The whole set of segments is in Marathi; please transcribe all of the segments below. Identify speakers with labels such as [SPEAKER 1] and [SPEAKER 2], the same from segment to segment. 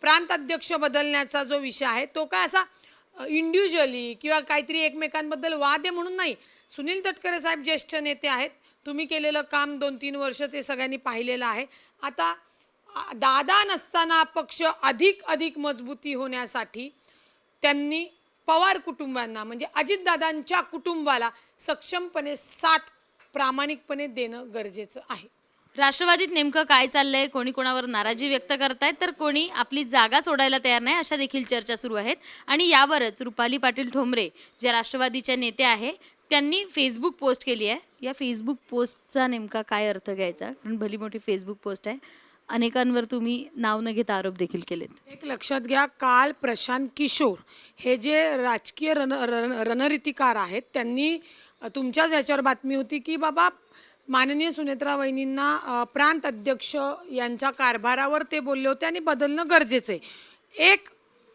[SPEAKER 1] प्रांत अध्यक्ष बदलण्याचा जो विषय आहे तो काय असा इंडिव्हिज्युअली किंवा काहीतरी एकमेकांबद्दल वाद आहे म्हणून नाही. सुनील तटकरे साहेब ज्येष्ठ नेते आहेत. तुम्ही केलेलं काम 2-3 वर्ष ते सगळ्यांनी पाहिलेलं आहे. आता दादा नसताना पक्ष अधिक मजबूती होण्यासाठी त्यांनी पवार कुटुंबांना म्हणजे अजितदादांच्या कुटुंबाला सक्षमपणे साथ प्रामाणिकपणे देणं गरजेचं आहे.
[SPEAKER 2] राष्ट्रवादीत नेमकं काय चाललंय, कोणी कोणावर नाराजी व्यक्त करतायत तर कोणी आपली जागा सोडायला तयार नाही, अशा देखील चर्चा सुरू आहेत. आणि यावरच रुपाली पाटील ठोंबरे ज्या राष्ट्रवादीच्या नेते आहे त्यांनी फेसबुक पोस्ट केली आहे. या फेसबुक पोस्टचा नेमका काय अर्थ घ्यायचा, कारण भली मोठी फेसबुक पोस्ट आहे, अनेकांवर तुम्ही नाव न घेता आरोप देखील केलेत.
[SPEAKER 1] एक लक्षात घ्या, काल प्रशांत किशोर हे जे राजकीय रणनीतिकार आहेत त्यांनी तुमच्याच याच्यावर बातमी होती की बाबा माननीय सुनेत्रा वहिनींना प्रांत अध्यक्ष यांच्या कारभारावर ते बोलले होते आणि बदलणं गरजेचं आहे. एक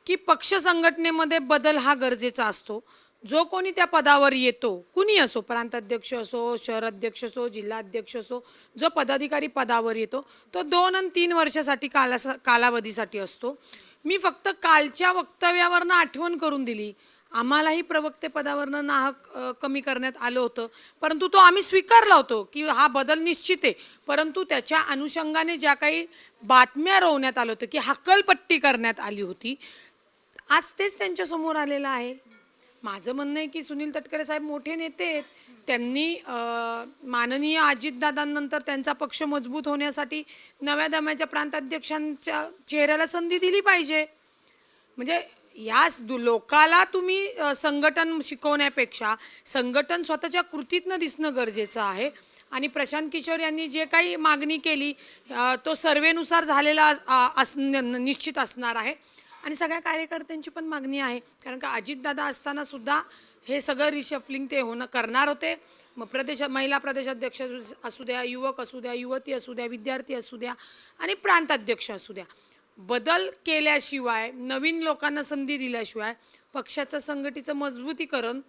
[SPEAKER 1] की पक्ष संघटनेमध्ये बदल हा गरजेचा असतो. जो कोणी त्या पदावर येतो, कुणी असो, प्रांत अध्यक्ष असो, शहर अध्यक्ष असो, जिल्हा अध्यक्ष असो, जो पदाधिकारी पदावर येतो तो 2 आणि 3 वर्षासाठी कालावधीसाठी असतो. मी फक्त कालच्या वक्तव्यावरनं आठवण करून दिली. आम्हालाही प्रवक्ते पदावरनं नाहक कमी करण्यात आलं होतं, परंतु तो आम्ही स्वीकारला होतो की हा बदल निश्चित आहे. परंतु त्याच्या अनुषंगाने ज्या काही बातम्या रोवण्यात आलं होतं की हक्कलपट्टी करण्यात आली होती, आज तेच त्यांच्यासमोर आलेलं आहे. माझं म्हणणं आहे की सुनील तटकरे साहेब मोठे नेते आहेत. त्यांनी माननीय अजितदादांनंतर त्यांचा पक्ष मजबूत होण्यासाठी नव्या दम्याच्या प्रांताध्यक्षांच्या चेहऱ्याला संधी दिली पाहिजे. म्हणजे या लोकाला तुम्ही संघटन शिकवण्यापेक्षा संघटन स्वतःच्या कृतीतनं दिसणं गरजेचं आहे. आणि प्रशांत किशोर यांनी जे काही मागणी केली तो सर्वेनुसार झालेला निश्चित असणार आहे. आणि सगळ्या कार्यकर्त्यांची पण मागणी आहे, कारण का अजितदादा असताना सुद्धा हे सगळं रिशफलिंग ते करणार होते. मग महिला प्रदेशाध्यक्ष असू द्या, युवक असू द्या, युवती असू द्या, विद्यार्थी असू द्या आणि प्रांत अध्यक्ष असू द्या, बदल केल्याशिवाय नवीन लोकांना संधी दिल्याशिवाय पक्षाचं संघटित मजबूतीकरण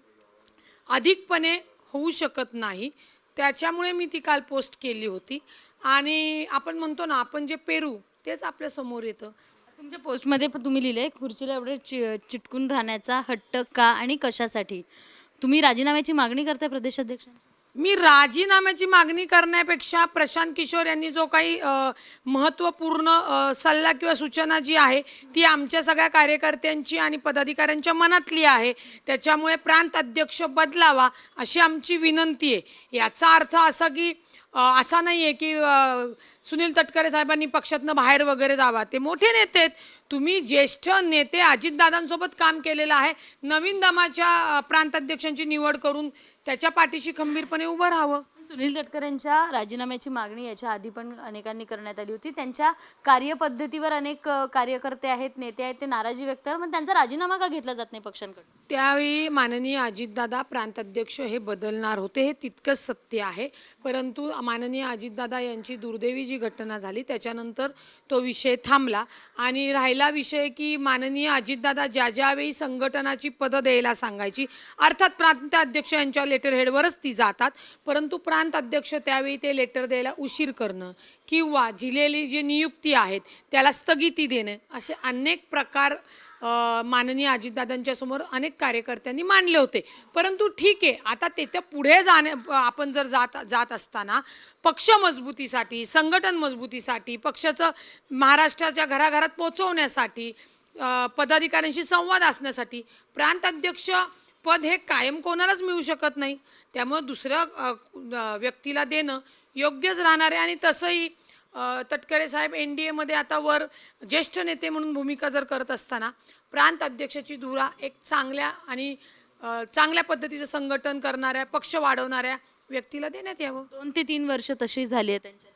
[SPEAKER 1] अधिकपणे होऊ शकत नाही. त्याच्यामुळे मी ती काल पोस्ट केली होती. आणि आपण म्हणतो ना, आपण जे पेरू तेच आपल्या समोर येतं.
[SPEAKER 2] तुमच्या पोस्टमध्ये पण तुम्ही लिहिलंय, खुर्चीला एवढे चिटकून राहण्याचा हट्ट का आणि कशासाठी? तुम्ही राजीनाम्याची मागणी करताय प्रदेशाध्यक्ष?
[SPEAKER 1] मी राजीनाम्याची मागणी करण्यापेक्षा प्रशांत किशोर यांनी जो काही महत्त्वपूर्ण सल्ला किंवा सूचना जी आहे ती आमच्या सगळ्या कार्यकर्त्यांची आणि पदाधिकाऱ्यांच्या मनातली आहे. त्याच्यामुळे प्रांत अध्यक्ष बदलावा अशी आमची विनंती आहे. याचा अर्थ असा की असा नाही आहे की सुनील तटकरे साहेबांनी पक्षातनं बाहेर वगैरे जावा. ते मोठे नेते आहेत. तुम्ही ज्येष्ठ नेते अजितदादांसोबत काम केलेलं आहे. नवीन दमाच्या प्रांताध्यक्षांची निवड करून त्याच्या पाठीशी खंबीरपणे उभं राहावं.
[SPEAKER 2] सुनील तटकरेंच्या राजीनाम्याची मागणी याच्या आधी पण अनेकांनी करण्यात आली होती. त्यांच्या कार्यपद्धतीवर अनेक कार्यकर्ते आहेत, नेते आहेत, ते नाराजी व्यक्त करतात. मग त्यांचा राजीनामा का घेतला जात नाही पक्षांकडून?
[SPEAKER 1] त्यावेळी माननीय अजितदादा प्रांताध्यक्ष हे बदलणार होते, हे तितकंच सत्य आहे. परंतु माननीय अजितदादा यांची दुर्दैवी जी घटना झाली त्याच्यानंतर तो विषय थांबला. आणि राहिला विषय की माननीय अजितदादा ज्यावेळी संघटनाची पदं द्यायला सांगायची, अर्थात प्रांताध्यक्ष यांच्या लेटर हेडवरच ती जातात, परंतु प्रांत अध्यक्ष त्यावेळी ते लेटर द्यायला उशीर करणं किंवा दिलेली जी नियुक्ती आहेत त्याला स्थगिती देणं, असे अनेक प्रकार माननीय अजितदादांच्या समोर अनेक कार्यकर्त्यांनी मांडले होते. परंतु ठीक आहे, आता तिथे पुढे आपण जर जात असताना पक्ष मजबूतीसाठी, संघटन मजबूतीसाठी, पक्षाचं महाराष्ट्राच्या घराघरात पोहोचवण्यासाठी, पदाधिकाऱ्यांशी संवाद असण्यासाठी प्रांत अध्यक्ष पद हे कायम कोणालाच मिळू शकत नाही. त्यामुळे दुसऱ्या व्यक्तीला देणं योग्यच राहणार आहे. आणि तसंही तटकरे साहेब NDAमध्ये आता वर ज्येष्ठ नेते म्हणून भूमिका जर करत असताना प्रांत अध्यक्षाची धुरा एक चांगल्या पद्धतीचं संघटन करणाऱ्या, पक्ष वाढवणाऱ्या व्यक्तीला देण्यात यावं.
[SPEAKER 2] 2 ते 3 वर्ष तशी झाली आहे त्यांच्या.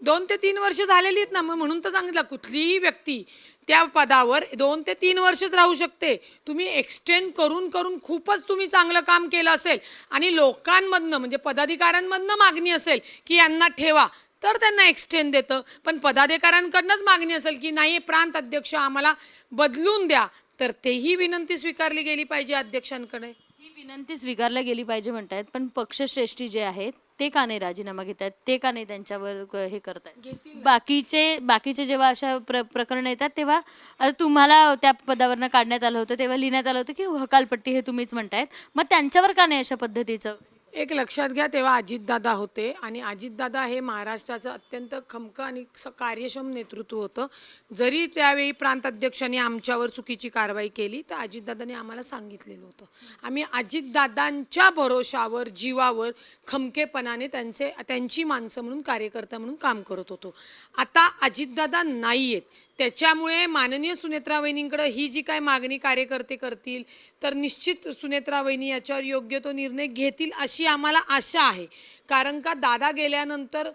[SPEAKER 1] 2 ते 3 वर्ष झालेली आहेत ना, म्हणून तर सांगितलं कुठलीही व्यक्ती त्या पदावर 2 ते 3 वर्षच राहू शकते. तुम्ही एक्सटेंड करून खूपच तुम्ही चांगलं काम केलं असेल आणि लोकांमधनं म्हणजे पदाधिकाऱ्यांमधनं मागणी असेल की यांना ठेवा, तर त्यांना एक्सटेंड देतं. पण पदाधिकाऱ्यांकडनंच मागणी असेल की नाही प्रांत अध्यक्ष आम्हाला बदलून द्या, तर तेही विनंती स्वीकारली गेली पाहिजे अध्यक्षांकडे.
[SPEAKER 2] ही विनंती स्वीकारल्या गेली पाहिजे म्हणतायत, पण पक्षश्रेष्ठी जे आहेत ते का नाही राजीनामा घेत आहेत, ते का नाही त्यांच्यावर हे करतायत.
[SPEAKER 1] घेतील
[SPEAKER 2] बाकीचे जेव्हा अशा प्रकरण येतात तेव्हा आता तुम्हाला त्या पदावरनं काढण्यात आलं होतं तेव्हा लिहिण्यात आलं होतं की हकालपट्टी हे तुम्हीच म्हणतायत, मग त्यांच्यावर का नाही अशा पद्धतीचं.
[SPEAKER 1] एक लक्षात घ्या, तेव्हा अजितदादा होते आणि अजितदादा हे महाराष्ट्राचं अत्यंत खमकं आणि कार्यक्षम नेतृत्व होतं. जरी त्यावेळी प्रांत अध्यक्षांनी आमच्यावर चुकीची कारवाई केली तर अजितदादांनी आम्हाला सांगितलेलं होतं. आम्ही अजितदादांच्या भरोशावर जीवावर खमकेपणाने त्यांची माणसं म्हणून कार्यकर्ता म्हणून काम करत होतो. आता अजितदादा नाही आहेत, त्याच्यामुळे माननीय सुनेत्रा वहिनींकडे ही जी काय मागणी कार्यकर्ते करतील तर निश्चित सुनेत्रा वहिनी याच्यावर योग्य तो निर्णय घेतील अशी आम्हाला आशा आहे. कारण का दादा गेल्यानंतर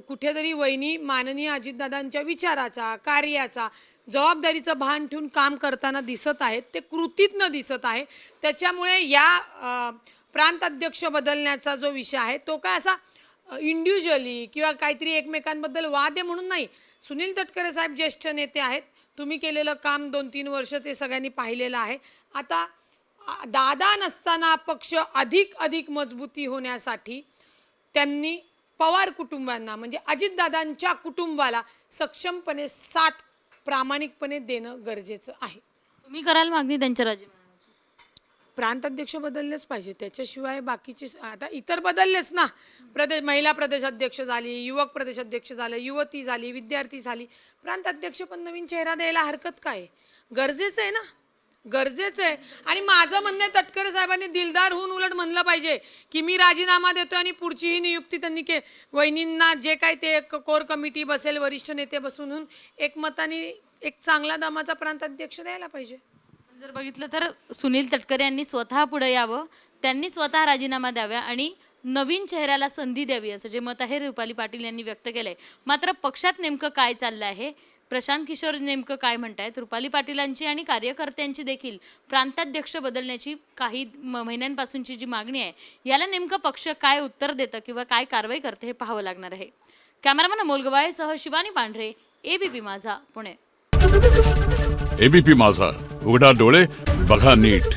[SPEAKER 1] कुठेतरी वहिनी माननीय अजितदादांच्या विचाराचा, कार्याचा, जबाबदारीचं भान ठेवून काम करताना दिसत आहेत, ते कृतीतनं दिसत आहे. त्याच्यामुळे या प्रांत अध्यक्ष बदलण्याचा जो विषय आहे तो काय असा इंडिव्हिज्युअली किंवा काहीतरी एकमेकांबद्दल वाद आहे म्हणून नाही. सुनील तटकरे साहेब ज्येष्ठ नेते आहेत, तुम्ही केलेलं काम 2-3 वर्ष ते सगळ्यांनी पाहिलेलं आहे. आता दादा नसताना पक्ष अधिक मजबूती होण्यासाठी त्यांनी पवार कुटुंबांना म्हणजे अजितदादांच्या कुटुंबाला सक्षमपणे साथ प्रामाणिकपणे देणं गरजेचं आहे.
[SPEAKER 2] तुम्ही कराल मागणी त्यांच्या राजीनाम्याची?
[SPEAKER 1] प्रांत अध्यक्ष बदललेच पाहिजे, त्याच्याशिवाय बाकीचे आता इतर बदललेच ना. महिला प्रदेश अध्यक्ष झाली, युवक प्रदेश अध्यक्ष झालं, युवती झाली, विद्यार्थी झाली. प्रांत अध्यक्ष पण नवीन चेहरा द्यायला हरकत काय? गरजेचं आहे ना, गरजेचं आहे. आणि माझं म्हणणं आहे तटकरे साहेबांनी दिलदार होऊन उलट म्हणलं पाहिजे की मी राजीनामा देतो आणि पुढचीही नियुक्ती त्यांनी वहिनींना जे काय ते कोर कमिटी बसेल, वरिष्ठ नेते बसून एकमताने एक चांगला दमाचा प्रांत अध्यक्ष द्यायला पाहिजे.
[SPEAKER 2] जर बघितलं तर सुनील तटकरे यांनी स्वतः पुढे यावं, त्यांनी स्वतः राजीनामा द्यावा आणि नवीन चेहऱ्याला संधी द्यावी असं जे मत आहे रुपाली पाटील यांनी व्यक्त केलंय. मात्र पक्षात नेमकं काय चाललं आहे, प्रशांत किशोर नेमकं काय म्हणतायत, रुपाली पाटीलांची आणि कार्यकर्त्यांची देखील प्रांताध्यक्ष बदलण्याची काही महिन्यांपासूनची जी मागणी आहे याला नेमकं पक्ष काय उत्तर देतं किंवा काय कारवाई करते हे पाहावं लागणार आहे. कॅमेरामन अमोल गवाळेसह शिवानी पांढरे, एबीपी माझा, पुणे.
[SPEAKER 3] एबीपी माझा, उघडा डोळे बघा नीट.